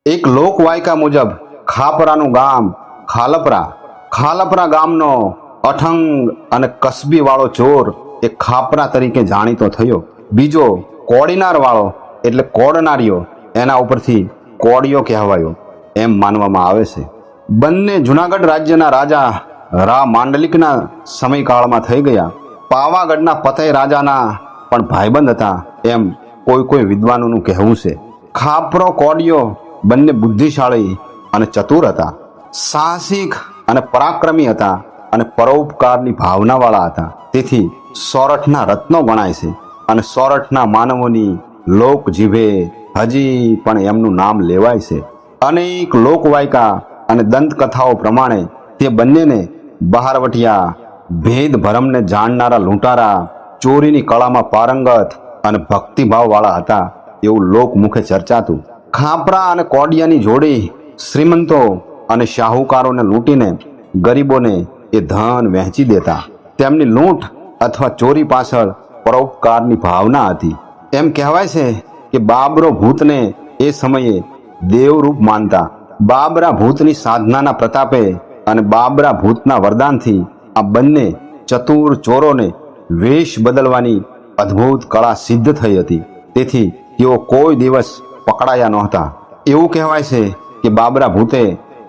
એક લોકવાયકા મુજબ ખાપરાનું ગામ ખાલપરા ગામનો અઠંગ અને કસબી વાળો ચોર એ ખાપરા તરીકે જાણીતો થયો. બીજો કોડીનાર વાળો એટલે કોડનારીઓ, એના ઉપરથી કોડિયો કહેવાયો એમ માનવામાં આવે છે. બંને જુનાગઢ રાજ્યના રાજા રા માંડલિકના સમયકાળમાં થઈ ગયા. પાવાગઢના પતય રાજાના પણ ભાઈબંધ હતા એમ કોઈ વિદ્વાનોનું કહેવું છે. ખાપરો કોડિયો બંને બુદ્ધિશાળી અને ચતુર હતા, સાહસિક અને પરાક્રમી હતા અને પરોપકારની ભાવનાવાળા હતા. તેથી સોરઠના રત્નો ગણાય છે અને સોરઠના માનવોની લોક જીભે હજી પણ એમનું નામ લેવાય છે. અનેક લોકવાયકા અને દંતકથાઓ પ્રમાણે તે બંનેને બહારવટિયા, ભેદ ભરમને જાણનારા લૂંટારા, ચોરીની કળામાં પારંગત અને ભક્તિભાવવાળા હતા એવું લોકમુખે ચર્ચાતું. ખાપરા અને કોડિયાની જોડી શ્રીમંતો અને શાહુકારોને લૂંટીને ગરીબોને એ ધન વહેંચી દેતા. તેમની લૂંટ અથવા ચોરી પાછળ પરોપકારની ભાવના હતી. એમ કહેવાય છે કે બાબરો ભૂતને એ સમયે દેવરૂપ માનતા. બાબરા ભૂતની સાધનાના પ્રતાપે અને બાબરા ભૂતના વરદાનથી આ બંને ચતુર ચોરોને વેશ બદલવાની અદ્ભુત કળા સિદ્ધ થઈ હતી. તેથી તેઓ કોઈ દિવસ પકડાયા નહોતા. એવું કહેવાય છે કે બાબરા ભૂતે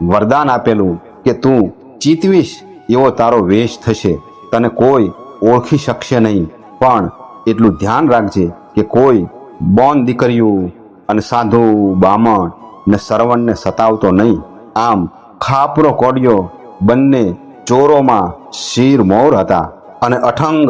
વરદાન આપેલું કે તું ચીતવીશ એવો તારો વેશ થશે, તને કોઈ ઓળખી શકશે નહીં, પણ એટલું ધ્યાન રાખજે કે કોઈ બોન દીકરીઓ અને સાધુ બામણ ને સરવણને સતાવતો નહીં. આમ ખાપરો કોડિયો બંને ચોરોમાં શીર મોર હતા અને અઠંગ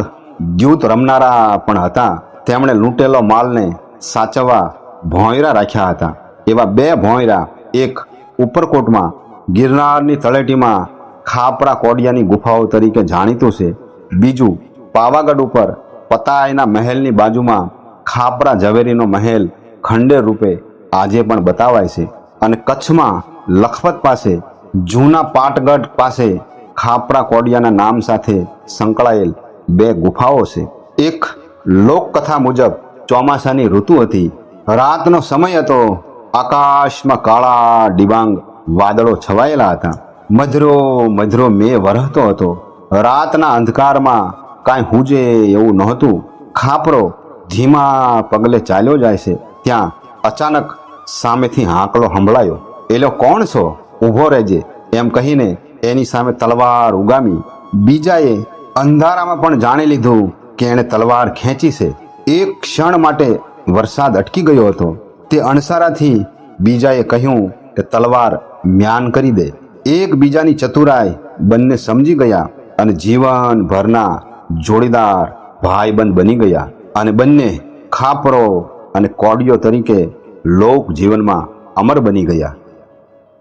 દ્યુત રમનારા પણ હતા. તેમણે લૂંટેલો માલને સાચવવા ભોંયરા રાખ્યા હતા. એવા બે ભોંયરા, એક ઉપરકોટમાં ગિરનારની તળેટીમાં ખાપરા કોડિયાની ગુફાઓ તરીકે જાણીતું છે. બીજું પાવાગઢ ઉપર પતાયના મહેલની બાજુમાં ખાપરા ઝવેરીનો મહેલ ખંડેર રૂપે આજે પણ બતાવાય છે. અને કચ્છમાં લખપત પાસે જૂના પાટગઢ પાસે ખાપરા કોડિયાના નામ સાથે સંકળાયેલ બે ગુફાઓ છે. એક લોકકથા મુજબ ચોમાસાની ઋતુ હતી. રાતનો સમય હતો. આકાશમાં કાળા ડિબાંગ વાદળો છવાયેલા હતા. મધરો મેઘ વરસતો હતો. રાતના અંધકારમાં કાંઈ હુજે એવું નહોતું. ખાપરો ધીમા પગલે ચાલ્યો જાય છે. ત્યાં અચાનક સામેથી હાંકલો સંભળાયો. એલો કોણ છો? ઊભો રહેજે એમ કહીને એની સામે તલવાર ઉગામી. બીજાએ અંધારામાં પણ જાણી લીધું કે એણે તલવાર ખેંચી છે. એક ક્ષણ માટે વરસાદ અટકી ગયો હતો. તે અણસારાથી બીજાએ કહ્યું કે તલવાર મ્યાન કરી દે. એકબીજાની ચતુરાઈ બંને સમજી ગયા અને જીવનભરના જોડીદાર ભાઈબંધ બની ગયા અને બંને ખાપરો અને કોડિયો તરીકે લોક જીવનમાં અમર બની ગયા.